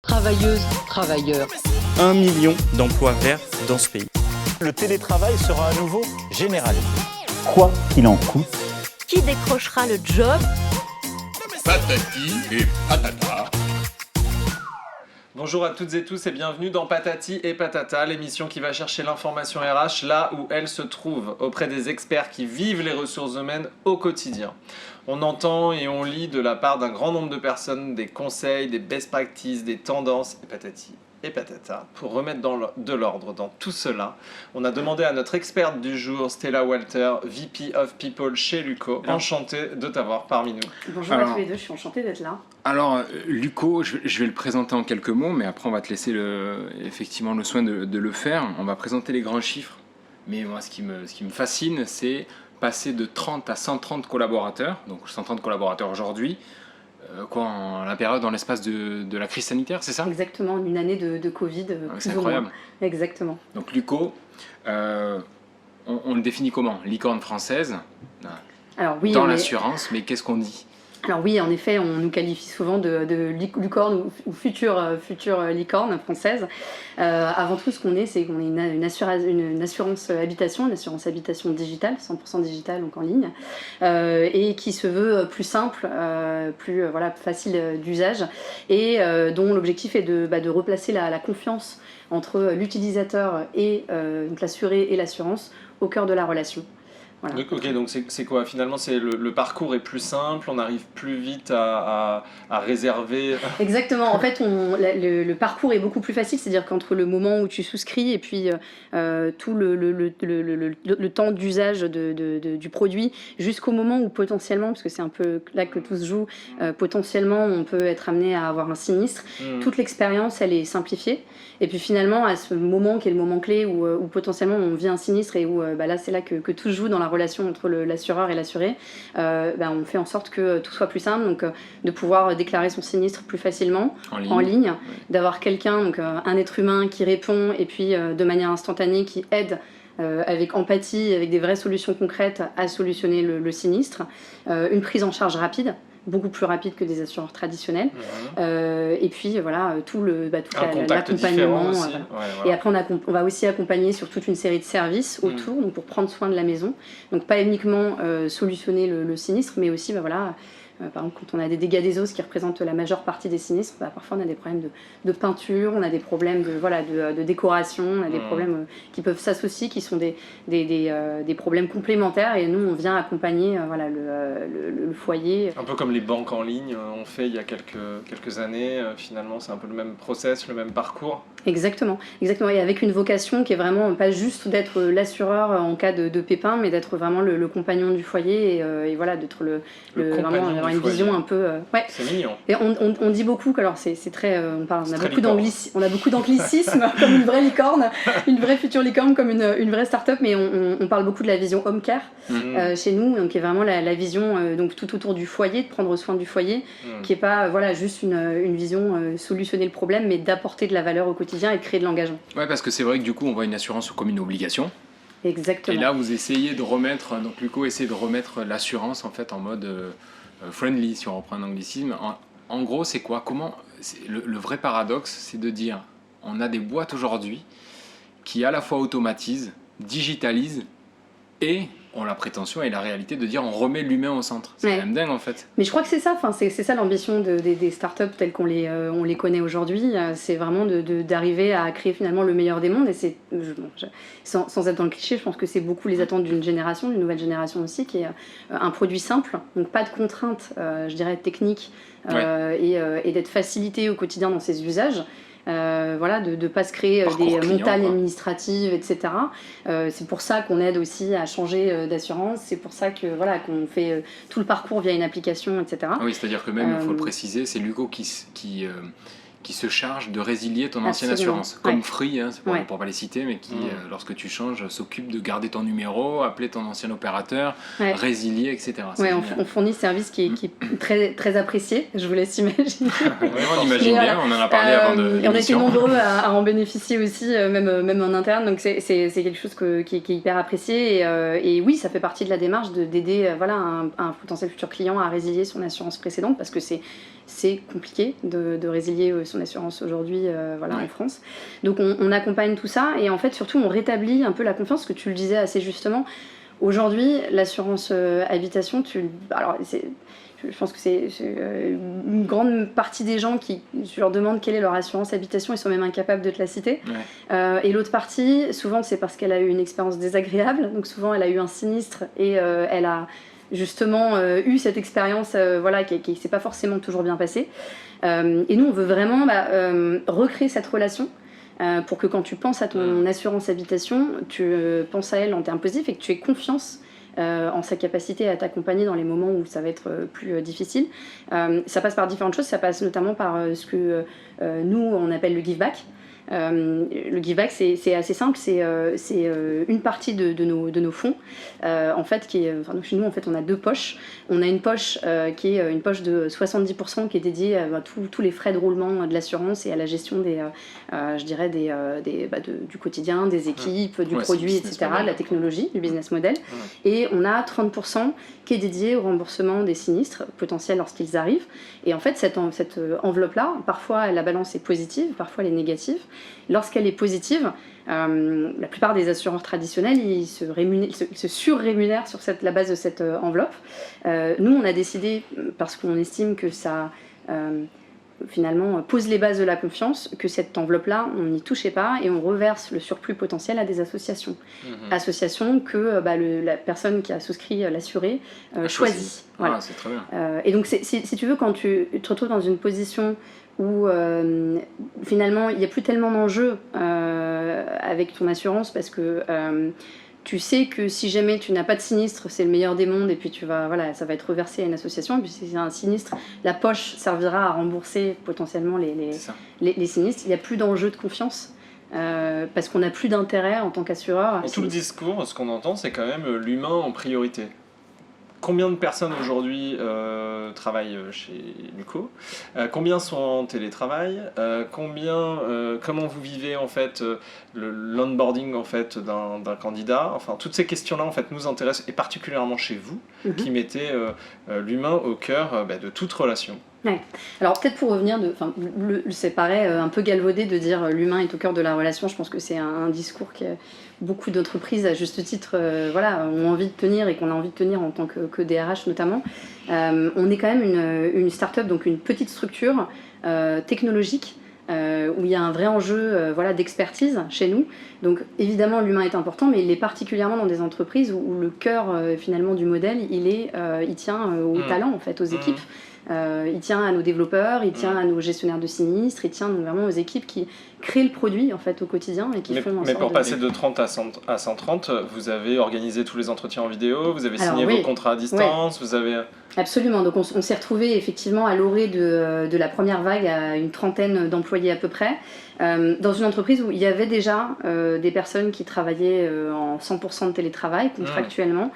Travailleuses, travailleurs. 1 million d'emplois verts dans ce pays. Le télétravail sera à nouveau généralisé. Quoi qu'il en coûte. Qui décrochera le job? Patati et patata. Bonjour à toutes et tous et bienvenue dans Patati et Patata, l'émission qui va chercher l'information RH là où elle se trouve, auprès des experts qui vivent les ressources humaines au quotidien. On entend et on lit de la part d'un grand nombre de personnes des conseils, des best practices, des tendances et patati et patata. Pour remettre de l'ordre dans tout cela, on a demandé à notre experte du jour, Stella Walter, VP of People chez Luco. Enchanté de t'avoir parmi nous. Bonjour à tous les deux, je suis enchantée d'être là. Alors, Luco, je vais le présenter en quelques mots, mais après on va te laisser effectivement le soin de le faire. On va présenter les grands chiffres, mais moi ce qui me fascine, c'est passer de 30 à 130 collaborateurs, donc 130 collaborateurs aujourd'hui, dans l'espace de la crise sanitaire, c'est ça? Exactement, en une année de Covid. C'est incroyable. Exactement. Donc Luco, on le définit comment? Licorne française, Alors, oui, dans l'assurance, mais qu'est-ce qu'on dit? Alors oui, en effet, on nous qualifie souvent de licorne ou future licorne française. Avant tout, ce qu'on est, c'est qu'on est une assurance habitation digitale, 100% digitale, donc en ligne, et qui se veut plus simple, plus facile d'usage, et dont l'objectif est de replacer la confiance entre l'utilisateur et donc l'assuré et l'assurance au cœur de la relation. Voilà. Ok, donc c'est quoi? Finalement, c'est le parcours est plus simple, on arrive plus vite à réserver. Exactement, en fait, le parcours est beaucoup plus facile, c'est-à-dire qu'entre le moment où tu souscris et puis tout le temps d'usage du produit, jusqu'au moment où potentiellement, parce que c'est un peu là que tout se joue, potentiellement on peut être amené à avoir un sinistre, toute l'expérience elle est simplifiée. Et puis finalement, à ce moment qui est le moment clé où potentiellement on vit un sinistre et où là c'est là que tout se joue dans la relation entre l'assureur et l'assuré, on fait en sorte que tout soit plus simple, donc de pouvoir déclarer son sinistre plus facilement en ligne, d'avoir quelqu'un, donc un être humain qui répond et puis de manière instantanée qui aide avec empathie, avec des vraies solutions concrètes à solutionner le sinistre, une prise en charge rapide, beaucoup plus rapide que des assureurs traditionnels, et puis voilà, tout l'accompagnement. Et après on va aussi accompagner sur toute une série de services autour, donc pour prendre soin de la maison, donc pas uniquement solutionner le sinistre, mais aussi par exemple, quand on a des dégâts des eaux, ce qui représente la majeure partie des sinistres, parfois on a des problèmes de peinture, on a des problèmes de décoration, on a des problèmes qui peuvent s'associer, qui sont des problèmes complémentaires, et nous on vient accompagner le foyer. Un peu comme les banques en ligne ont fait il y a quelques années, finalement c'est un peu le même process, le même parcours. Exactement, et avec une vocation qui est vraiment pas juste d'être l'assureur en cas de pépin, mais d'être vraiment le compagnon du foyer, et voilà, d'être vraiment avoir une vision un peu. C'est mignon. Et on dit beaucoup que, alors c'est très, on a beaucoup d'anglicisme comme une vraie licorne, une vraie future licorne, comme une vraie start-up, mais on parle beaucoup de la vision home care chez nous, donc qui est vraiment la vision donc tout autour du foyer, de prendre soin du foyer, qui est pas juste une vision solutionner le problème, mais d'apporter de la valeur au quotidien et de créer de l'engagement. Ouais, parce que c'est vrai que du coup on voit une assurance comme une obligation. Exactement. Et là vous essayez de remettre, donc Luco essaie de remettre l'assurance en fait en mode friendly, si on reprend un anglicisme. En gros, c'est quoi? Le vrai paradoxe, c'est de dire on a des boîtes aujourd'hui qui à la fois automatisent, digitalisent et ont la prétention et la réalité de dire on remet l'humain au centre. C'est quand même dingue en fait. Mais je crois que c'est ça, c'est ça l'ambition des startups telles qu'on les connaît aujourd'hui. C'est vraiment d'arriver à créer finalement le meilleur des mondes. Et sans être dans le cliché, je pense que c'est beaucoup les attentes d'une nouvelle génération aussi, qui est un produit simple, donc pas de contraintes, je dirais, techniques, et d'être facilité au quotidien dans ses usages. De ne pas se créer des montagnes administratives, etc. C'est pour ça qu'on aide aussi à changer d'assurance, c'est pour ça qu'on fait tout le parcours via une application, etc. Oui, c'est-à-dire que même, il faut le préciser, c'est Luco qui se charge de résilier ton ancienne assurance. Comme Free, c'est pour pas les citer, mais qui, lorsque tu changes, s'occupe de garder ton numéro, appeler ton ancien opérateur, résilier, etc. On fournit ce service qui est très, très apprécié, je vous laisse imaginer. On imagine bien, on en a parlé avant de et on a été nombreux à en bénéficier aussi, même en interne, donc c'est quelque chose qui est hyper apprécié, et oui, ça fait partie de la démarche d'aider un potentiel futur client à résilier son assurance précédente, parce que c'est compliqué de résilier son assurance aujourd'hui en France. Donc on accompagne tout ça et en fait surtout on rétablit un peu la confiance, que tu le disais assez justement. Aujourd'hui, l'assurance habitation, je pense que c'est une grande partie des gens qui, tu leur demandes quelle est leur assurance habitation, ils sont même incapables de te la citer. Et l'autre partie, souvent c'est parce qu'elle a eu une expérience désagréable, donc souvent elle a eu un sinistre et elle a justement eu cette expérience qui ne s'est pas forcément toujours bien passée. Et nous on veut vraiment recréer cette relation pour que quand tu penses à ton assurance habitation, tu penses à elle en termes positifs et que tu aies confiance en sa capacité à t'accompagner dans les moments où ça va être plus difficile. Ça passe par différentes choses, ça passe notamment par ce que nous on appelle le give back. Le give back c'est assez simple, c'est une partie de nos fonds en fait chez nous en fait on a deux poches. On a une poche qui est une poche de 70% qui est dédiée à tous les frais de roulement de l'assurance et à la gestion du quotidien, des équipes, du produit, etc., de la technologie, du business model. Et on a 30% qui est dédié au remboursement des sinistres potentiels lorsqu'ils arrivent. Et en fait, cette enveloppe-là, parfois la balance est positive, parfois elle est négative. Lorsqu'elle est positive, la plupart des assureurs traditionnels, ils se surrémunèrent sur la base de cette enveloppe. Nous, on a décidé, parce qu'on estime que ça finalement pose les bases de la confiance, que cette enveloppe-là, on n'y touchait pas et on reverse le surplus potentiel à des associations. Associations que la personne qui a souscrit l'assuré choisit. Voilà. C'est très bien. Et donc, si tu veux, quand tu te retrouves dans une position où finalement il n'y a plus tellement d'enjeux avec ton assurance parce que tu sais que si jamais tu n'as pas de sinistre, c'est le meilleur des mondes et puis ça va être reversé à une association. Et puis si c'est un sinistre, la poche servira à rembourser potentiellement les sinistres. Il n'y a plus d'enjeu de confiance. Parce qu'on n'a plus d'intérêt en tant qu'assureur. Dans tout le discours, ce qu'on entend, c'est quand même l'humain en priorité. Combien de personnes aujourd'hui travaillent chez Luco? Combien sont en télétravail? Comment vous vivez en fait l'onboarding en fait d'un candidat? Enfin, toutes ces questions-là en fait nous intéressent et particulièrement chez vous, qui mettez l'humain au cœur de toute relation. Ouais. Alors peut-être pour revenir, c'est pareil, un peu galvaudé de dire l'humain est au cœur de la relation. Je pense que c'est un discours que beaucoup d'entreprises, à juste titre, ont envie de tenir et qu'on a envie de tenir en tant que DRH notamment. On est quand même une start-up, donc une petite structure technologique où il y a un vrai enjeu d'expertise chez nous. Donc évidemment l'humain est important, mais il est particulièrement dans des entreprises où le cœur finalement du modèle, il tient au talent en fait, aux équipes. Il tient à nos développeurs, il tient à nos gestionnaires de sinistres, il tient donc vraiment aux équipes qui créent le produit en fait au quotidien et qui font en sorte. Mais pour passer de 30 à 130, vous avez organisé tous les entretiens en vidéo, vous avez signé vos contrats à distance, vous avez... Absolument, donc on s'est retrouvés effectivement à l'orée de la première vague à une trentaine d'employés à peu près, dans une entreprise où il y avait déjà des personnes qui travaillaient en 100% de télétravail contractuellement.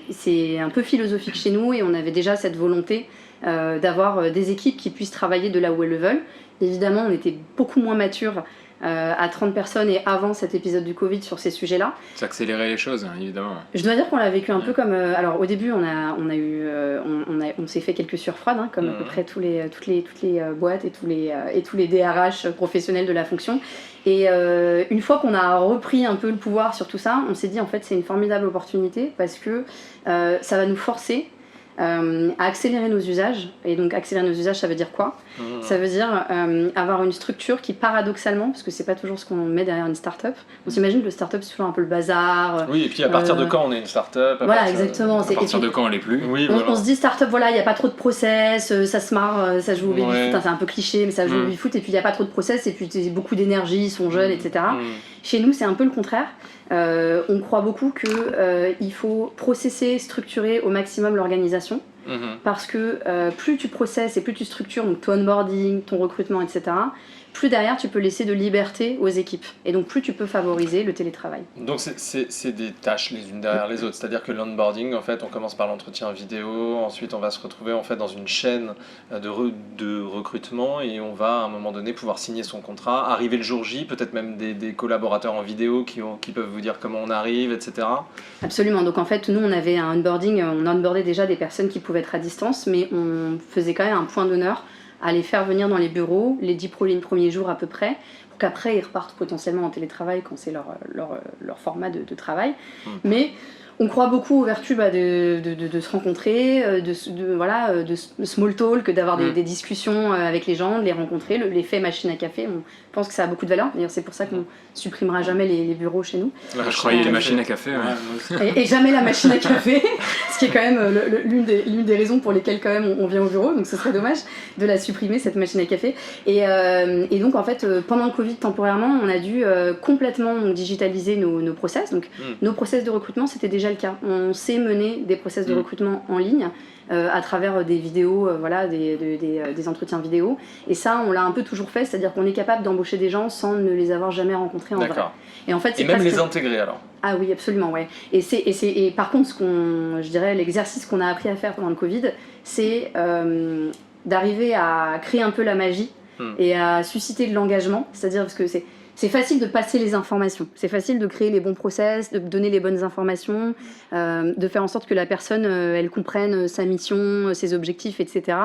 C'est un peu philosophique chez nous et on avait déjà cette volonté d'avoir des équipes qui puissent travailler de là où elles le veulent. Évidemment, on était beaucoup moins matures à 30 personnes et avant cet épisode du Covid sur ces sujets-là. Ça accélérait les choses, évidemment. Je dois dire qu'on l'a vécu un peu comme... alors au début, on s'est fait quelques sueurs froides, comme à peu près toutes les boîtes et tous les DRH professionnels de la fonction. Et une fois qu'on a repris un peu le pouvoir sur tout ça, on s'est dit en fait c'est une formidable opportunité parce que ça va nous forcer à accélérer nos usages. Et donc accélérer nos usages, ça veut dire quoi? Ça veut dire avoir une structure qui paradoxalement, parce que c'est pas toujours ce qu'on met derrière une start-up, on s'imagine que le start-up c'est toujours un peu le bazar. Oui, et puis à partir de quand on est une start-up? Voilà, exactement. À partir de quand on l'est plus? Oui, on se dit start-up, il n'y a pas trop de process, ça se marre, ça joue au baby-foot, c'est un peu cliché, mais ça joue au baby-foot, et puis il n'y a pas trop de process, et puis beaucoup d'énergie, ils sont jeunes, etc. Chez nous, c'est un peu le contraire. On croit beaucoup qu'il faut processer, structurer au maximum l'organisation. Parce que plus tu processes et plus tu structures donc ton onboarding, ton recrutement, etc., plus derrière tu peux laisser de liberté aux équipes. Et donc plus tu peux favoriser le télétravail. Donc c'est des tâches les unes derrière les autres. C'est-à-dire que l'onboarding, en fait, on commence par l'entretien vidéo, ensuite on va se retrouver en fait dans une chaîne de recrutement et on va à un moment donné pouvoir signer son contrat, arriver le jour J, peut-être même des collaborateurs en vidéo qui peuvent vous dire comment on arrive, etc. Absolument. Donc en fait, nous on avait un onboarding, on onboardait déjà des personnes qui pouvaient être à distance, mais on faisait quand même un point d'honneur à les faire venir dans les bureaux les 10 premiers jours à peu près, pour qu'après ils repartent potentiellement en télétravail quand c'est leur format de travail. Mais on croit beaucoup aux vertus de se rencontrer, de small talk, d'avoir des discussions avec les gens, de les rencontrer. L'effet machine à café, on pense que ça a beaucoup de valeur. D'ailleurs, c'est pour ça qu'on supprimera jamais les bureaux chez nous. Je croyais les machines à café. Et jamais la machine à café, ce qui est quand même l'une des raisons pour lesquelles quand même on vient au bureau. Donc ce serait dommage de la supprimer, cette machine à café. Et donc en fait, pendant le Covid, temporairement, on a dû complètement digitaliser nos process. Donc nos process de recrutement, c'était déjà le cas. On sait mener des process de recrutement en ligne à travers des vidéos, des entretiens vidéo. Et ça, on l'a un peu toujours fait, c'est-à-dire qu'on est capable d'embaucher des gens sans ne les avoir jamais rencontrés en vrai. Et en fait, c'est même les intégrer alors. Ah oui, absolument, ouais. Et par contre, je dirais, l'exercice qu'on a appris à faire pendant le Covid, c'est d'arriver à créer un peu la magie et à susciter de l'engagement, c'est-à-dire parce que c'est facile de passer les informations, c'est facile de créer les bons process, de donner les bonnes informations, de faire en sorte que la personne elle comprenne sa mission, ses objectifs, etc.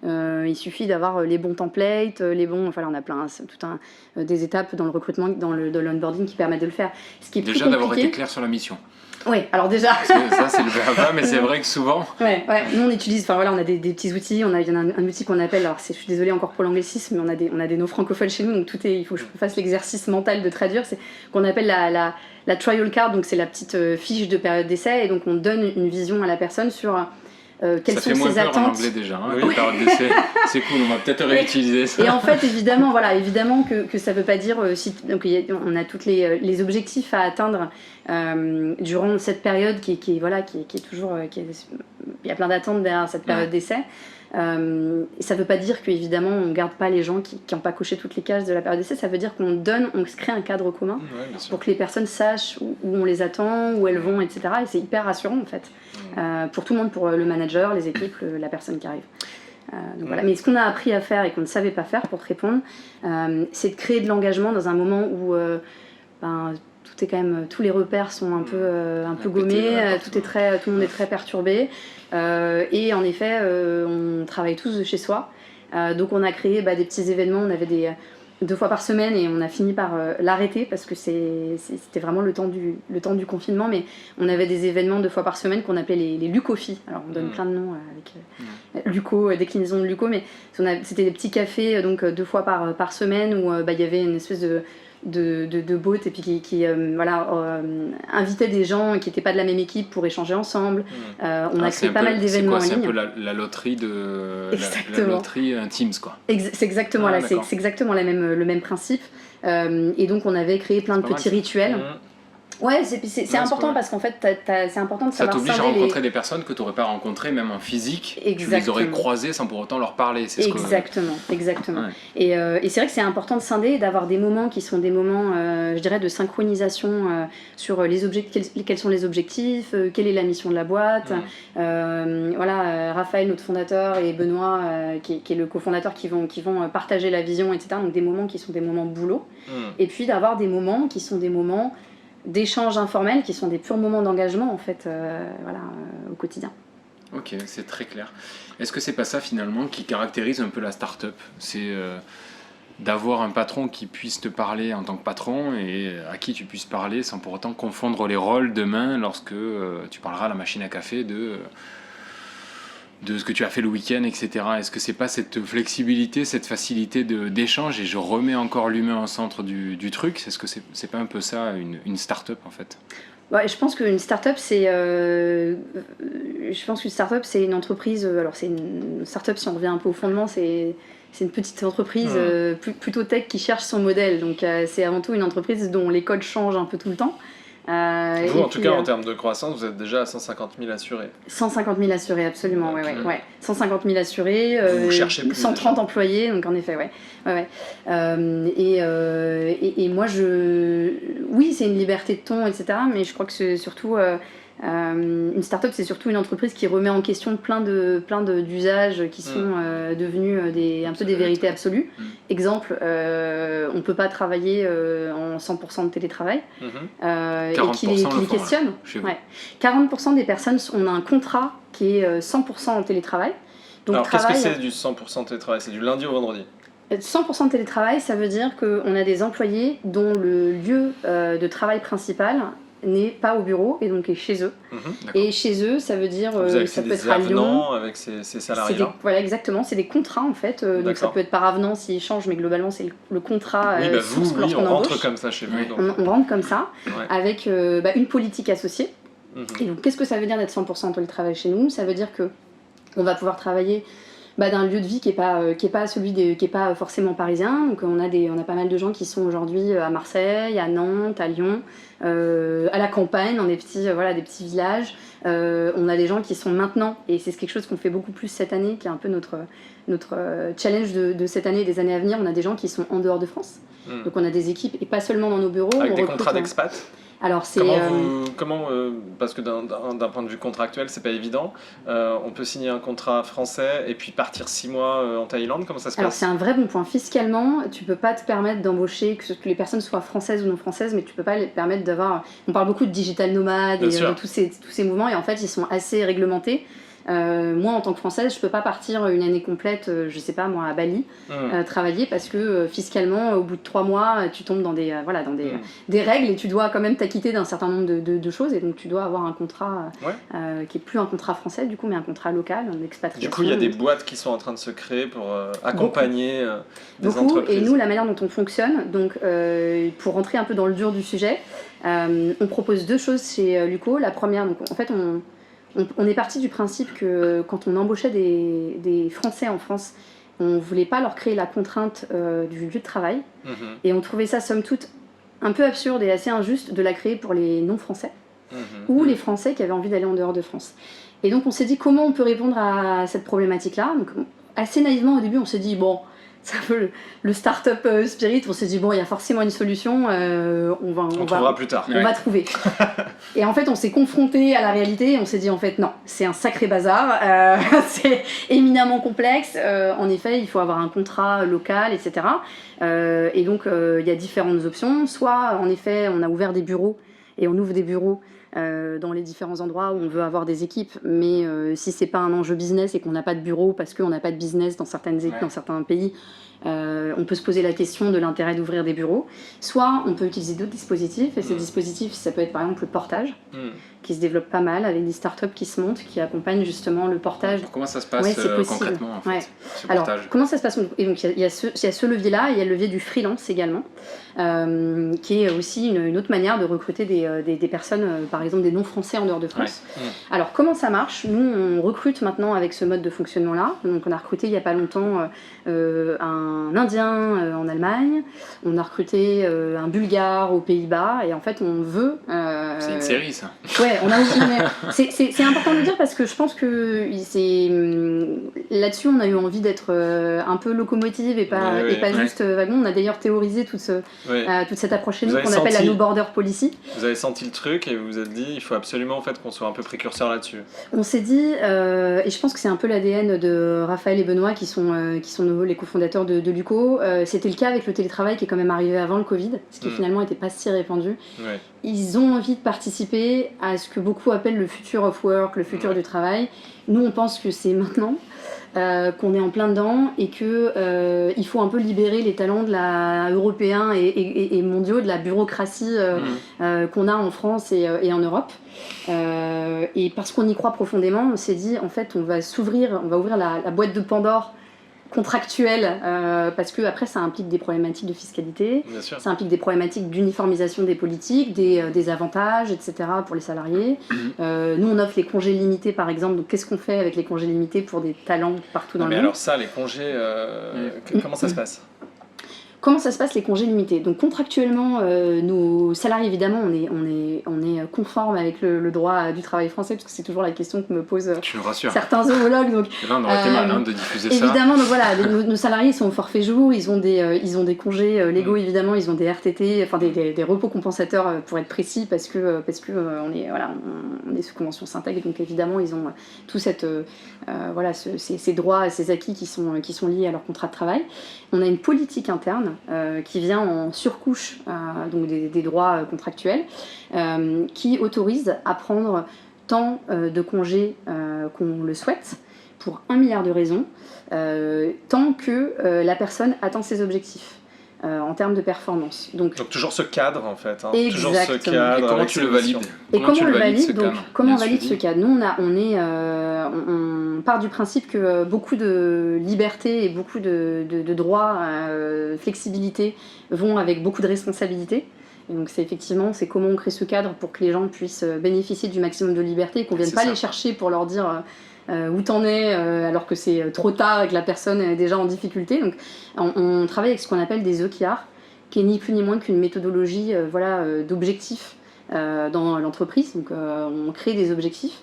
Il suffit d'avoir les bons templates, on a plein, des étapes dans le recrutement, dans l'onboarding qui permettent de le faire. Ce qui est déjà d'avoir été clair sur la mission. Oui, alors déjà. Parce que ça, c'est le BABA, mais c'est vrai que souvent. Ouais. Nous, on utilise, on a des petits outils. Il y en a un outil qu'on appelle, alors je suis désolée encore pour l'anglicisme, mais on a des noms francophones chez nous, donc il faut que je fasse l'exercice mental de traduire. C'est qu'on appelle la trial card, donc c'est la petite fiche de période d'essai, et donc on donne une vision à la personne sur quelles sont ses attentes. Ça fait moins peur en anglais déjà, la période d'essai. C'est cool, on va peut-être réutiliser ça. Et en fait, évidemment que ça ne veut pas dire donc on a tous les objectifs à atteindre durant cette période qui est toujours il y a plein d'attentes derrière cette période d'essai. Ça ne veut pas dire qu'évidemment on ne garde pas les gens qui n'ont pas coché toutes les cases de la période d'essai. Ça veut dire qu'on se crée un cadre commun pour que les personnes sachent où on les attend, où elles vont, etc. Et c'est hyper rassurant en fait pour tout le monde, pour le manager, les équipes, la personne qui arrive. Donc voilà. Mais ce qu'on a appris à faire et qu'on ne savait pas faire, pour te répondre, c'est de créer de l'engagement dans un moment où tout est quand même, tous les repères sont un peu gommés, tout le monde est très perturbé, et en effet on travaille tous de chez soi, donc on a créé des petits événements. On avait 2 fois par semaine et on a fini par l'arrêter parce que c'était vraiment le temps du confinement, mais on avait des événements 2 fois par semaine qu'on appelait les Lucofis. Alors on donne plein de noms avec Luco, déclinaison de Luco, mais c'était des petits cafés, donc 2 fois par semaine, où il y avait une espèce de boat, et puis qui invitait des gens qui n'étaient pas de la même équipe pour échanger ensemble. On a créé pas mal d'événements en ligne. C'est un peu la loterie la loterie Teams, quoi. C'est exactement c'est exactement le même principe. Et donc on avait créé plein de petits rituels. Ouais, c'est important parce qu'en fait, c'est important de savoir. Ça t'oblige à rencontrer des personnes que tu n'aurais pas rencontrées, même en physique. Exactement. Tu les aurais croisées sans pour autant leur parler. Exactement. Ouais. Et c'est vrai que c'est important de scinder et d'avoir des moments qui sont des moments, je dirais, de synchronisation sur les objectifs, quels sont les objectifs, quelle est la mission de la boîte. Raphaël, notre fondateur, et Benoît, qui est le cofondateur, qui vont partager la vision, etc. Donc des moments qui sont des moments boulot. Et puis d'avoir des moments qui sont des moments d'échanges informels, qui sont des purs moments d'engagement en fait, au quotidien. Ok, c'est très clair. Est-ce que c'est pas ça finalement qui caractérise un peu la start-up ? C'est d'avoir un patron qui puisse te parler en tant que patron et à qui tu puisses parler sans pour autant confondre les rôles demain lorsque tu parleras à la machine à café de ce que tu as fait le week-end, etc. Est-ce que c'est pas cette flexibilité, cette facilité d'échange, et je remets encore l'humain au centre du truc ? Est-ce que c'est pas un peu ça, une start-up en fait ? Ouais, je pense qu'une start-up, c'est une entreprise. Alors c'est une start-up, si on revient un peu au fondement, c'est une petite entreprise plutôt tech qui cherche son modèle. Donc c'est avant tout une entreprise dont les codes changent un peu tout le temps. Vous, en tout cas, en termes de croissance, vous êtes déjà à 150 000 assurés. 150 000 assurés, absolument, ouais. 150 000 assurés, vous cherchez plus 130 déjà. Donc en effet, et moi, oui, c'est une liberté de ton, etc. Mais je crois que c'est surtout une start-up, c'est surtout une entreprise qui remet en question plein d'usages qui sont devenus un peu des vérités absolues. Exemple, on ne peut pas travailler en 100% de télétravail, et qui les questionne. 40% des personnes, on a un contrat qui est 100% en télétravail, Donc Alors, qu'est-ce que travail, c'est du 100% télétravail? C'est du lundi au vendredi? 100% de télétravail, ça veut dire qu'on a des employés dont le lieu de travail principal n'est pas au bureau et donc est chez eux. Et chez eux, ça veut dire Vous avez ça fait peut des être à Lyon. avenants avec ces salariés-là? Voilà, exactement, c'est des contrats en fait. Donc ça D'accord. peut être par avenant s'ils changent, mais globalement c'est le contrat Oui, bah source vous, oui, lorsqu'on on rentre embauche. comme ça chez vous. donc. On rentre comme ça, Ouais. avec une politique associée. Mhm. Et donc, qu'est-ce que ça veut dire d'être 100% en télétravail chez nous? Ça veut dire que on va pouvoir travailler d'un lieu de vie qui est pas forcément parisien. Donc, on a pas mal de gens qui sont aujourd'hui à Marseille, à Nantes, à Lyon, à la campagne, dans des petits villages. On a des gens qui sont maintenant, et c'est quelque chose qu'on fait beaucoup plus cette année, qui est un peu notre challenge de cette année et des années à venir. On a des gens qui sont en dehors de France. Donc, on a des équipes, et pas seulement dans nos bureaux. Avec on des recrute contrats d'expat? Alors, c'est. Parce que d'un point de vue contractuel, c'est pas évident. On peut signer un contrat français et puis partir 6 mois en Thaïlande. Comment ça se Alors passe? c'est un vrai bon point. Fiscalement, tu peux pas te permettre d'embaucher, que les personnes soient françaises ou non françaises, mais tu peux pas les permettre d'avoir... On parle beaucoup de digital nomade Bien et sûr. de tous ces mouvements, et en fait ils sont assez réglementés. Moi en tant que française, je peux pas partir une année complète, je sais pas moi, à Bali, travailler, parce que fiscalement, au bout de 3 mois, tu tombes dans des règles, et tu dois quand même t'acquitter d'un certain nombre de choses, et donc tu dois avoir un contrat qui est plus un contrat français du coup, mais un contrat local, une expatriation. Du coup, il y a des boîtes qui sont en train de se créer pour accompagner des Beaucoup. entreprises. Et nous, la manière dont on fonctionne, donc pour rentrer un peu dans le dur du sujet, on propose 2 choses chez Luco. La première, donc en fait, on est parti du principe que quand on embauchait des Français en France, on voulait pas leur créer la contrainte du lieu de travail, et on trouvait ça somme toute un peu absurde et assez injuste de la créer pour les non-français ou les Français qui avaient envie d'aller en dehors de France. Et donc on s'est dit comment on peut répondre à cette problématique-là. Donc assez naïvement au début, on s'est dit bon, c'est un peu le start-up spirit, on s'est dit bon, il y a forcément une solution, on trouvera plus tard. On va trouver. Et en fait, on s'est confronté à la réalité et on s'est dit en fait non, c'est un sacré bazar, c'est éminemment complexe. En effet, il faut avoir un contrat local, etc. Et donc, il y a différentes options. Soit, en effet, on a ouvert des bureaux et on ouvre des bureaux dans les différents endroits où on veut avoir des équipes, mais si c'est pas un enjeu business et qu'on n'a pas de bureau parce qu'on n'a pas de business dans certains pays, on peut se poser la question de l'intérêt d'ouvrir des bureaux. Soit on peut utiliser d'autres dispositifs, et ces dispositifs, ça peut être par exemple le portage, qui se développe pas mal avec des startups qui se montent, qui accompagnent justement le portage. Comment ça se passe Ouais, c'est possible. concrètement en fait, Ouais. ce Alors, portage? comment ça se passe? Et donc, il y a ce levier-là, et il y a le levier du freelance également, qui est aussi une autre manière de recruter des personnes, par exemple des non-français en dehors de France. Alors, comment ça marche? Nous, on recrute maintenant avec ce mode de fonctionnement-là. Donc, on a recruté il n'y a pas longtemps un Indien en Allemagne, on a recruté un Bulgare aux Pays-Bas, et en fait, on veut... C'est une série, ça. Ouais, c'est important de le dire, parce que je pense que là-dessus on a eu envie d'être un peu locomotive et pas juste wagon. On a d'ailleurs théorisé toute cette approche chez nous qu'on appelle la No Border Policy. Vous avez senti le truc et vous vous êtes dit il faut absolument en fait qu'on soit un peu précurseur là-dessus. On s'est dit, et je pense que c'est un peu l'ADN de Raphaël et Benoît qui sont les cofondateurs de Luco. C'était le cas avec le télétravail qui est quand même arrivé avant le Covid, ce qui finalement n'était pas si répandu. Ouais. Ils ont envie de participer à ce que beaucoup appellent le future of work, le futur du travail. Nous, on pense que c'est maintenant, qu'on est en plein dedans, et que il faut un peu libérer les talents européens et mondiaux de la bureaucratie qu'on a en France et en Europe. Et parce qu'on y croit profondément, on s'est dit en fait on va ouvrir la boîte de Pandore contractuelle, parce que après ça implique des problématiques de fiscalité, ça implique des problématiques d'uniformisation des politiques, des avantages, etc. pour les salariés. Nous on offre les congés limités par exemple, donc qu'est-ce qu'on fait avec les congés limités pour des talents partout dans le monde? Alors ça, les congés, comment ça se passe? Comment ça se passe les congés limités? Donc contractuellement, nos salariés, évidemment, on est conforme avec le droit du travail français, parce que c'est toujours la question que me posent certains homologues. Donc, là, on aurait été mal de diffuser ça. Évidemment, donc voilà, nos salariés sont au forfait jour, ils ont des congés légaux, évidemment, ils ont des RTT, enfin des repos compensateurs pour être précis, parce que on est sous convention Syntec, donc évidemment ils ont tout ces droits, ces acquis qui sont liés à leur contrat de travail. On a une politique interne qui vient en surcouche donc des droits contractuels, qui autorise à prendre tant de congés qu'on le souhaite, pour 1 milliard de raisons, tant que la personne atteint ses objectifs. En termes de performance. Donc toujours ce cadre en fait. Toujours ce cadre. Et comment tu le valides? Et comment on le valide? Donc comment on valide ce cadre? Nous, on part du principe que beaucoup de liberté et beaucoup de droits, flexibilité vont avec beaucoup de responsabilités. Et donc c'est comment on crée ce cadre pour que les gens puissent bénéficier du maximum de liberté et qu'on ne vienne pas les chercher pour leur dire où t'en es alors que c'est trop tard et que la personne est déjà en difficulté. Donc on travaille avec ce qu'on appelle des OKR, qui est ni plus ni moins qu'une méthodologie d'objectifs dans l'entreprise. Donc on crée des objectifs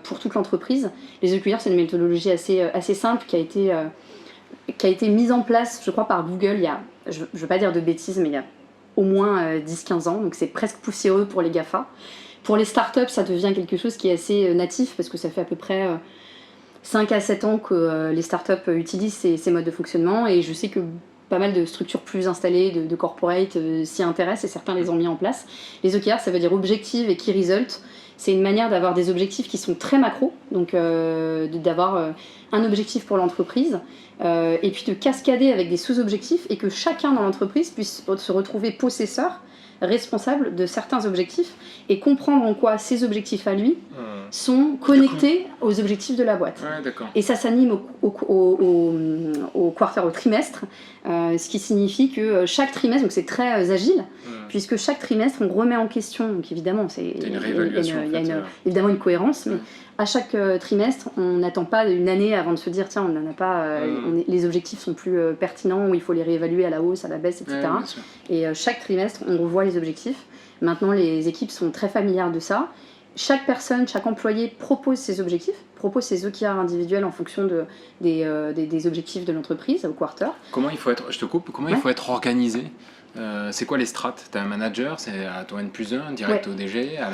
pour toute l'entreprise. Les OKR, c'est une méthodologie assez simple qui a été mise en place, je crois, par Google il y a, je ne veux pas dire de bêtises, mais il y a au moins 10-15 ans, donc c'est presque poussiéreux pour les GAFA. Pour les startups, ça devient quelque chose qui est assez natif, parce que ça fait à peu près 5 à 7 ans que les startups utilisent ces modes de fonctionnement, et je sais que pas mal de structures plus installées, de corporate s'y intéressent, et certains les ont mis en place. Les OKR, ça veut dire Objective et Key Result. C'est une manière d'avoir des objectifs qui sont très macro, donc d'avoir un objectif pour l'entreprise, et puis de cascader avec des sous-objectifs, et que chacun dans l'entreprise puisse se retrouver possesseur, responsable de certains objectifs, et comprendre en quoi ces objectifs à lui sont connectés aux objectifs de la boîte. Ouais, et ça s'anime au quarter, au trimestre, ce qui signifie que chaque trimestre, donc c'est très agile, puisque chaque trimestre on remet en question, donc évidemment il y a évidemment une cohérence, mais à chaque trimestre on n'attend pas une année avant de se dire tiens, on n'en a pas, les objectifs sont plus pertinents, ou il faut les réévaluer à la hausse, à la baisse, etc. Et chaque trimestre on revoit les objectifs. Maintenant les équipes sont très familières de ça. Chaque personne, chaque employé propose ses objectifs, propose ses OKR individuels en fonction des objectifs de l'entreprise au quarter. Comment il faut être, je te coupe, il faut être organisé? C'est quoi les strates? Tu as un manager, c'est à toi N+1, direct au DG, à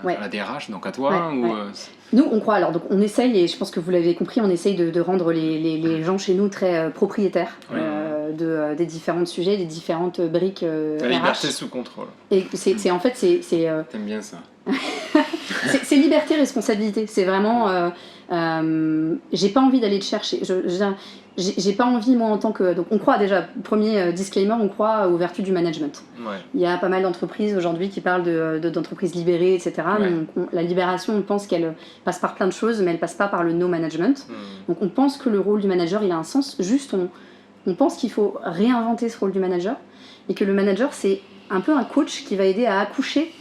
la DRH, donc à toi Nous, on croit, alors donc on essaye, et je pense que vous l'avez compris, on essaye de rendre les gens chez nous très propriétaires des différents sujets, des différentes briques La liberté sous contrôle. Et c'est en fait, T'aimes bien ça. c'est liberté, responsabilité. C'est vraiment... j'ai pas envie d'aller te chercher. J'ai pas envie, moi, en tant que... Donc on croit déjà, premier disclaimer, on croit aux vertus du management. Il y a pas mal d'entreprises aujourd'hui qui parlent d'entreprises libérées, etc. Donc la libération, on pense qu'elle passe par plein de choses, mais elle passe pas par le no management. Donc on pense que le rôle du manager, il a un sens. Juste, on pense qu'il faut réinventer ce rôle du manager, et que le manager, c'est un peu un coach qui va aider à accoucher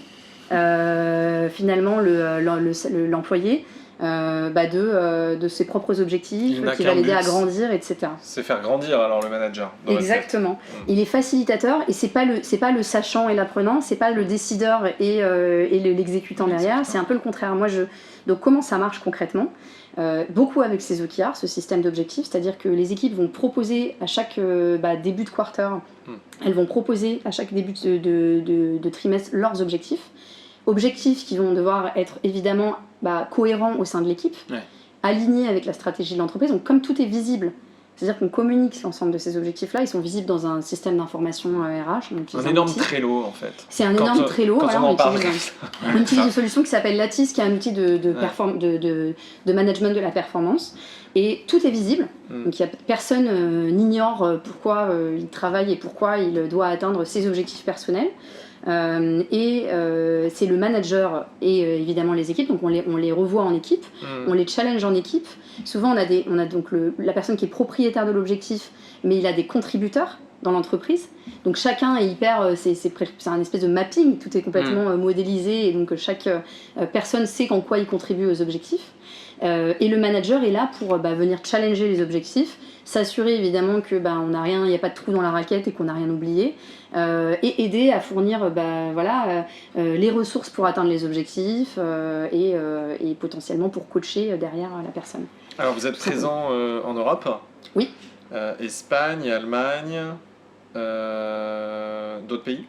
finalement l'employé de ses propres objectifs, qui va l'aider à grandir, etc. C'est faire grandir alors le manager. Exactement. Il est facilitateur, et c'est pas le sachant et l'apprenant, c'est pas le décideur et l'exécutant derrière, c'est un peu le contraire. Donc comment ça marche concrètement? Beaucoup avec ces OKR, ce système d'objectifs, c'est-à-dire que les équipes vont proposer à chaque début de quarter, elles vont proposer à chaque début de trimestre leurs objectifs qui vont devoir être évidemment cohérents au sein de l'équipe, alignés avec la stratégie de l'entreprise. Donc comme tout est visible, c'est-à-dire qu'on communique l'ensemble de ces objectifs-là, ils sont visibles dans un système d'information RH. Un énorme Trello en fait. C'est un énorme Trello. On utilise une solution qui s'appelle Lattice, qui est un outil de management de la performance. Et tout est visible, donc personne n'ignore pourquoi il travaille et pourquoi il doit atteindre ses objectifs personnels. C'est le manager et évidemment les équipes, donc on les revoit en équipe, on les challenge en équipe. Souvent on a donc la personne qui est propriétaire de l'objectif, mais il a des contributeurs dans l'entreprise, donc chacun est c'est un espèce de mapping, tout est complètement modélisé, et donc chaque personne sait en quoi il contribue aux objectifs. Et le manager est là pour venir challenger les objectifs, s'assurer évidemment que il n'y a pas de trou dans la raquette et qu'on n'a rien oublié, et aider à fournir les ressources pour atteindre les objectifs, et potentiellement pour coacher derrière la personne. Alors vous êtes présent en Europe? Oui. Espagne, Allemagne, d'autres pays?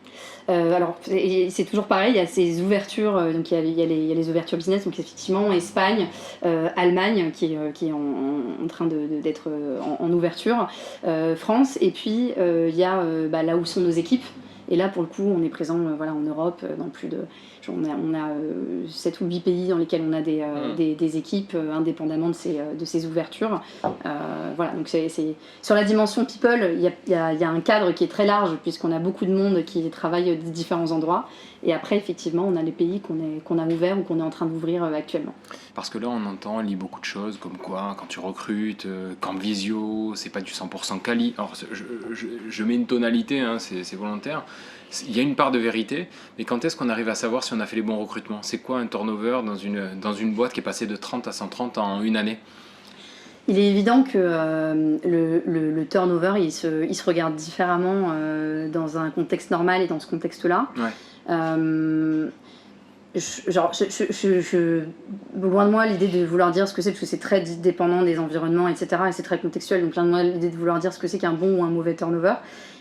Alors c'est toujours pareil, il y a ces ouvertures, donc il y a les ouvertures business, donc effectivement Espagne, Allemagne qui est en train d'être en ouverture, France, et puis il y a là où sont nos équipes, Et là, pour le coup, on est présent en Europe, dans plus de... On a 7 ou 8 pays dans lesquels on a des équipes, indépendamment de ces ouvertures. Voilà, donc sur la dimension people, il y a un cadre qui est très large, puisqu'on a beaucoup de monde qui travaille de différents endroits. Et après, effectivement, on a les pays qu'on a ouverts ou qu'on est en train d'ouvrir actuellement. Parce que là, on lit beaucoup de choses, comme quoi, quand tu recrutes, Camp Visio, c'est pas du 100% quali. Alors, je mets une tonalité, hein, c'est volontaire. Il y a une part de vérité, mais quand est-ce qu'on arrive à savoir si on a fait les bons recrutements ? C'est quoi un turnover dans une boîte qui est passée de 30 à 130 en une année ? Il est évident que le turnover, il se regarde différemment dans un contexte normal et dans ce contexte-là. Ouais. Loin de moi l'idée de vouloir dire ce que c'est, parce que c'est très dépendant des environnements, etc. Et c'est très contextuel, donc loin de moi l'idée de vouloir dire ce que c'est qu'un bon ou un mauvais turnover.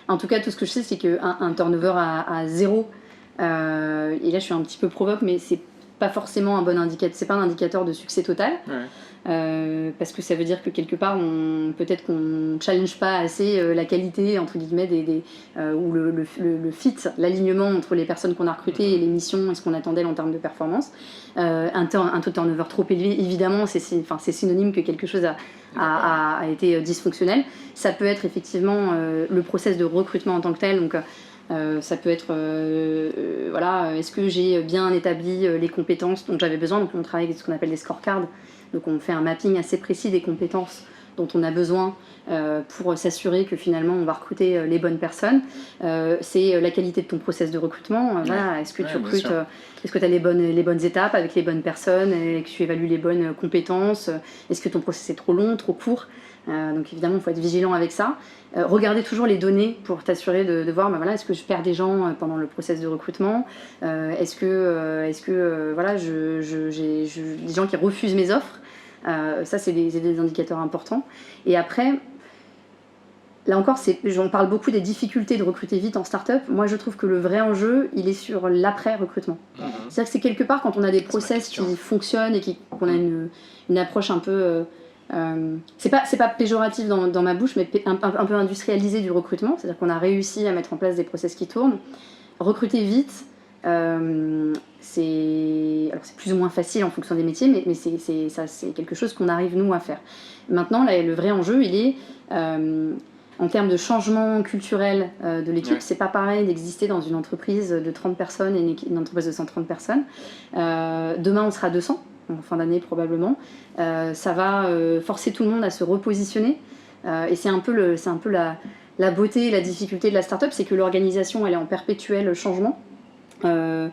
En tout cas, tout ce que je sais, c'est qu'un turnover à 0, et là je suis un petit peu provoque, mais c'est pas forcément un bon indicateur, c'est pas un indicateur de succès total. Ouais. Parce que ça veut dire que quelque part, peut-être qu'on challenge pas assez la qualité, entre guillemets, ou le fit, l'alignement entre les personnes qu'on a recrutées et les missions et ce qu'on attendait en termes de performance. Un taux de turnover trop élevé, évidemment, c'est synonyme que quelque chose a été dysfonctionnel. Ça peut être effectivement le process de recrutement en tant que tel, donc ça peut être est-ce que j'ai bien établi les compétences dont j'avais besoin. Donc on travaille avec ce qu'on appelle des scorecards, donc on fait un mapping assez précis des compétences dont on a besoin pour s'assurer que finalement on va recruter les bonnes personnes. C'est la qualité de ton process de recrutement. Voilà, est-ce que tu recrutes, est-ce que tu as les bonnes étapes avec les bonnes personnes, et que tu évalues les bonnes compétences, est-ce que ton process est trop long, trop court. Donc évidemment il faut être vigilant avec ça. Regarder toujours les données pour t'assurer de voir est-ce que je perds des gens pendant le process de recrutement, est-ce que j'ai des gens qui refusent mes offres. Ça c'est des indicateurs importants. Et après, là encore, on parle beaucoup des difficultés de recruter vite en start-up. Moi je trouve que le vrai enjeu, il est sur l'après-recrutement. C'est-à-dire que c'est quelque part quand on a des process qui fonctionnent et qu'on a une approche un peu... c'est pas péjoratif dans ma bouche, mais un peu industrialisé du recrutement, c'est-à-dire qu'on a réussi à mettre en place des process qui tournent. Recruter vite, c'est plus ou moins facile en fonction des métiers, mais c'est quelque chose qu'on arrive nous à faire. Maintenant, là, le vrai enjeu, il est en termes de changement culturel de l'équipe. C'est pas pareil d'exister dans une entreprise de 30 personnes et une entreprise de 130 personnes. Demain, on sera 200. En fin d'année probablement, ça va forcer tout le monde à se repositionner, et c'est un peu la beauté et la difficulté de la start-up, c'est que l'organisation elle est en perpétuel changement. On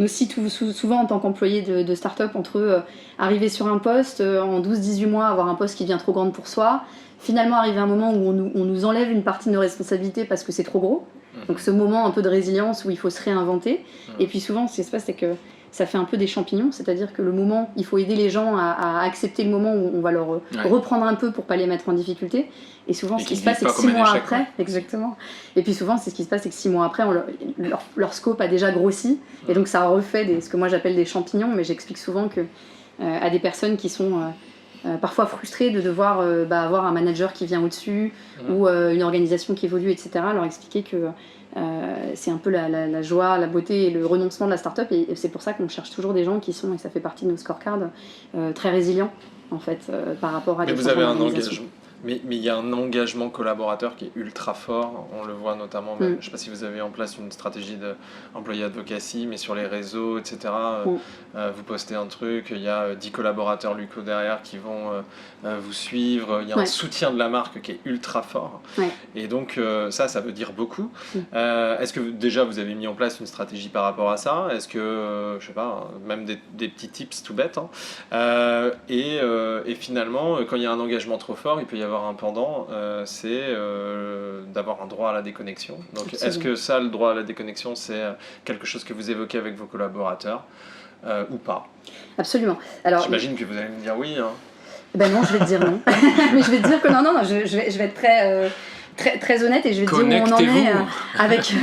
oscille souvent en tant qu'employé de start-up entre arriver sur un poste, en 12-18 mois avoir un poste qui devient trop grand pour soi, finalement arriver à un moment où on nous enlève une partie de nos responsabilités parce que c'est trop gros, donc ce moment un peu de résilience où il faut se réinventer, et puis souvent ce qui se passe c'est que ça fait un peu des champignons, c'est-à-dire que le moment, il faut aider les gens à accepter le moment où on va leur reprendre un peu pour pas les mettre en difficulté. Et souvent, ce qui se passe, c'est que 6 mois après, exactement. Et puis souvent, c'est ce qui se passe, c'est que 6 mois après, leur scope a déjà grossi, et donc ça refait ce que moi j'appelle des champignons. Mais j'explique souvent que à des personnes qui sont parfois frustrées de devoir avoir un manager qui vient au-dessus ou une organisation qui évolue, etc. Leur expliquer que c'est un peu la joie, la beauté et le renoncement de la start-up, et c'est pour ça qu'on cherche toujours des gens qui sont, et ça fait partie de nos scorecards, très résilients en fait par rapport à des vous avez un engagement. Mais il y a un engagement collaborateur qui est ultra fort, on le voit notamment, je ne sais pas si vous avez en place une stratégie d'employé advocacy, mais sur les réseaux, etc. Vous postez un truc, il y a 10 collaborateurs Luco derrière qui vont vous suivre, il y a un soutien de la marque qui est ultra fort. Et donc ça veut dire beaucoup. Est-ce que déjà vous avez mis en place une stratégie par rapport à ça ? Est-ce que, je sais pas, même des petits tips tout bêtes, et finalement, quand il y a un engagement trop fort, il peut y avoir un pendant, c'est d'avoir un droit à la déconnexion. Donc absolument. Est-ce que ça, le droit à la déconnexion, c'est quelque chose que vous évoquez avec vos collaborateurs ou pas ? Absolument. Alors, j'imagine que vous allez me dire oui. Ben non, je vais te dire non. Mais je vais te dire que non, je vais être très... très, très honnête et je vais te dire où on en Connectez-vous. est avec.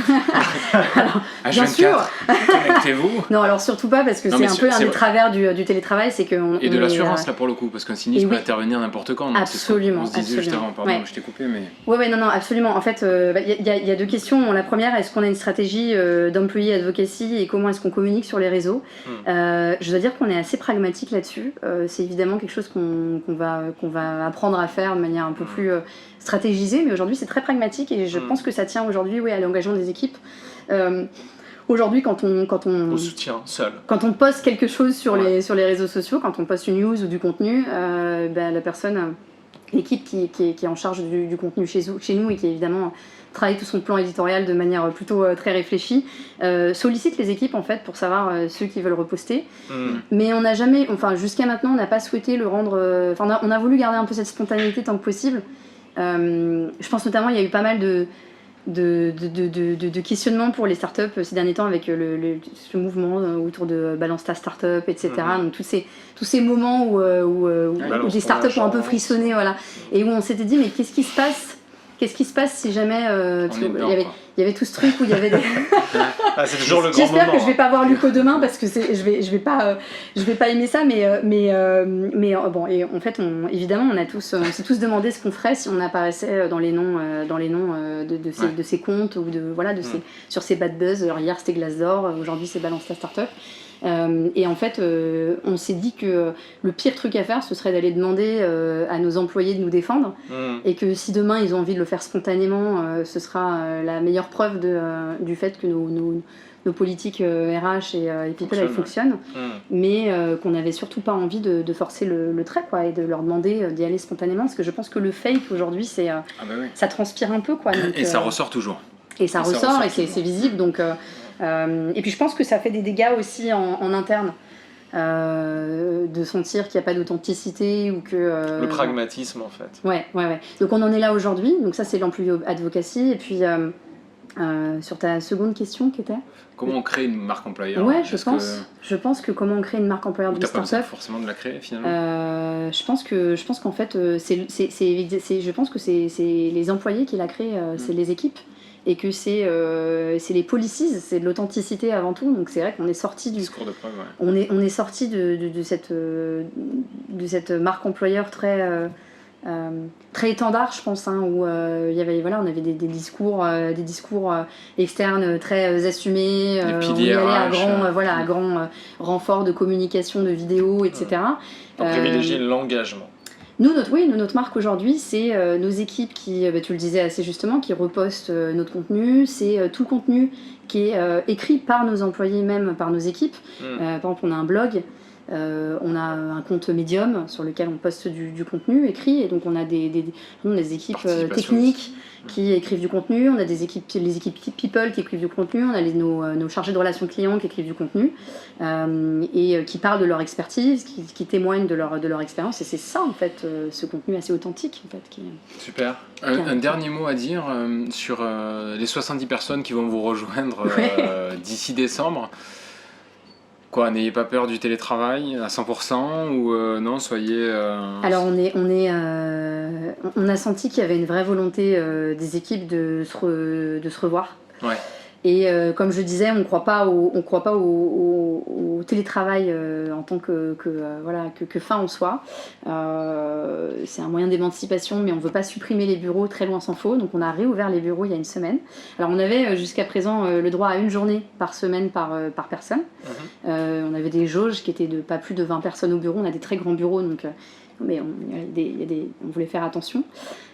Alors, bien H24, sûr. connectez-vous. Non, alors surtout pas parce que Non, c'est mais un c'est- peu un c'est des vrai. travers du télétravail, c'est que Et de on est, l'assurance là pour le coup, parce qu'un sinistre et peut oui. intervenir n'importe quand. donc c'est ce qu'on- Absolument, On se disait juste absolument. avant, pardon, Ouais. je t'ai coupé, mais. Ouais, non, absolument. En fait, il y a deux questions. La première, est-ce qu'on a une stratégie d'employé advocacy et comment est-ce qu'on communique sur les réseaux Je dois dire qu'on est assez pragmatique là-dessus. C'est évidemment quelque chose qu'on va apprendre à faire de manière un peu plus stratégisée, mais aujourd'hui, c'est très pragmatique et je pense que ça tient aujourd'hui à l'engagement des équipes. Aujourd'hui, quand Au soutien, seul. on poste quelque chose sur les réseaux sociaux, quand on poste une news ou du contenu, la personne, l'équipe qui est en charge du contenu chez nous et qui évidemment travaille tout son plan éditorial de manière plutôt très réfléchie, sollicite les équipes en fait pour savoir ceux qui veulent reposter. Mais on n'a jamais, enfin jusqu'à maintenant, on n'a pas souhaité le rendre. On a voulu garder un peu cette spontanéité tant que possible. Je pense notamment, il y a eu pas mal de questionnements pour les startups ces derniers temps avec ce mouvement autour de Balance ta startup, etc. Donc tous ces moments où Balance des ton startups ont un peu argent. frissonné, voilà, et où on s'était dit mais qu'est-ce qui se passe si jamais parce On est que dedans, il y avait tout ce truc où il y avait des Ah, c'est toujours le grand J'espère moment. que je vais pas voir Luco demain parce que je vais pas aimer ça, mais bon, et en fait évidemment on s'est tous demandé ce qu'on ferait si on apparaissait dans les noms de ces comptes ou sur ces bad buzz. Alors, hier c'était Glassdoor, aujourd'hui c'est Balance ta startup. Et en fait, on s'est dit que le pire truc à faire, ce serait d'aller demander à nos employés de nous défendre, et que si demain ils ont envie de le faire spontanément, ce sera la meilleure preuve du fait que nos politiques RH et people elles fonctionnent, mais qu'on n'avait surtout pas envie de forcer le trait, quoi, et de leur demander d'y aller spontanément, parce que je pense que le fake aujourd'hui, ça transpire un peu, quoi. Donc, Et ça ressort toujours. et ça ressort et c'est visible, donc et puis je pense que ça fait des dégâts aussi en interne, de sentir qu'il n'y a pas d'authenticité ou que Le pragmatisme, en fait. ouais. Donc on en est là aujourd'hui, donc ça c'est l'employé advocacy. Et puis sur ta seconde question qui était Comment on crée une marque employeur? ouais, Est-ce je pense que comment on crée une marque employeur Ou de t'as pas besoin start-up, forcément de la créer finalement? je pense qu'en fait je pense que c'est les employés qui la créent, c'est les équipes, et que c'est les policies, c'est de l'authenticité avant tout. Donc c'est vrai qu'on est sorti Discours de preuve, ouais. on est sorti de cette marque employeur très étendard, je pense, où il y avait, on avait des discours externes très assumés, Des on y piliers allait RH, à grand renfort de communication, de vidéos, etc. On privilégie l'engagement. Nous, notre marque aujourd'hui, c'est nos équipes qui, tu le disais assez justement, qui repostent notre contenu. C'est tout le contenu qui est écrit par nos employés, même par nos équipes. Par exemple, on a un blog, on a un compte Medium sur lequel on poste du contenu écrit, et donc on a des équipes techniques qui écrivent du contenu, on a les équipes people qui écrivent du contenu, on a nos chargés de relations clients qui écrivent du contenu, et qui parlent de leur expertise, qui témoignent de leur expérience, et c'est ça en fait, ce contenu assez authentique en fait. Super. Un dernier mot à dire sur les 70 personnes qui vont vous rejoindre d'ici décembre. Quoi, n'ayez pas peur du télétravail à 100% ou non, soyez... Alors on a senti qu'il y avait une vraie volonté des équipes de se revoir. Ouais. Et comme je disais, on croit pas au télétravail en tant que fin en soi. C'est un moyen d'émancipation, mais on ne veut pas supprimer les bureaux, très loin s'en faut. Donc on a réouvert les bureaux il y a une semaine. Alors on avait jusqu'à présent le droit à une journée par semaine par personne. On avait des jauges qui étaient de pas plus de 20 personnes au bureau. On a des très grands bureaux, donc... mais on voulait faire attention,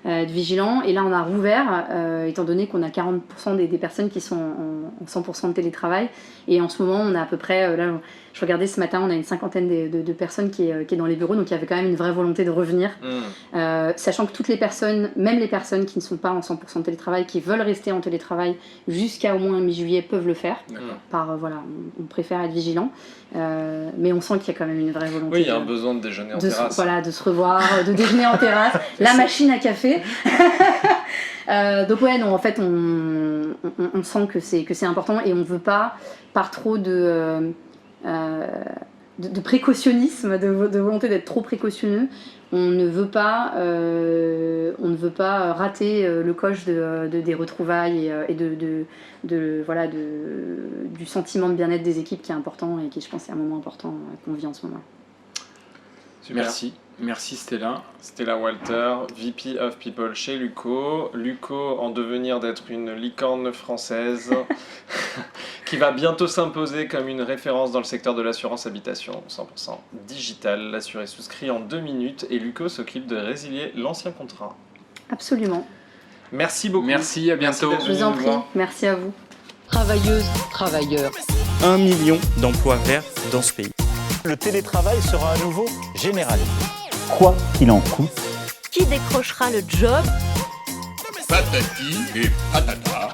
être vigilant. Et là, on a rouvert, étant donné qu'on a 40% des personnes qui sont en 100% de télétravail. Et en ce moment, on a à peu près, là, je regardais ce matin, on a une cinquantaine de personnes qui est dans les bureaux. Donc il y avait quand même une vraie volonté de revenir. Sachant que toutes les personnes, même les personnes qui ne sont pas en 100% de télétravail, qui veulent rester en télétravail jusqu'à au moins mi-juillet, peuvent le faire. On préfère être vigilant. Mais on sent qu'il y a quand même une vraie volonté. Oui, il y a un besoin de déjeuner en terrasse. De se revoir, de déjeuner en terrasse, la machine à café. Donc ouais, non, en fait, on sent que c'est important, et on ne veut pas, par trop de de précautionnisme, de volonté d'être trop précautionneux. On ne veut pas rater le coche des retrouvailles et du sentiment de bien-être des équipes qui est important et qui, je pense, est un moment important qu'on vit en ce moment. Super. Merci Stella. Stella Walter, VP of People chez Luco. Luco en devenir d'être une licorne française qui va bientôt s'imposer comme une référence dans le secteur de l'assurance habitation 100% digital. L'assuré souscrit en 2 minutes et Luco s'occupe de résilier l'ancien contrat. Absolument. Merci beaucoup. Merci, à bientôt. Merci Je vous en d'être prie. venu nous voir. Merci à vous. Travailleuses, travailleurs. 1 million d'emplois verts dans ce pays. Le télétravail sera à nouveau généralisé. Quoi qu'il en coûte. Qui décrochera le job? Patati et patata.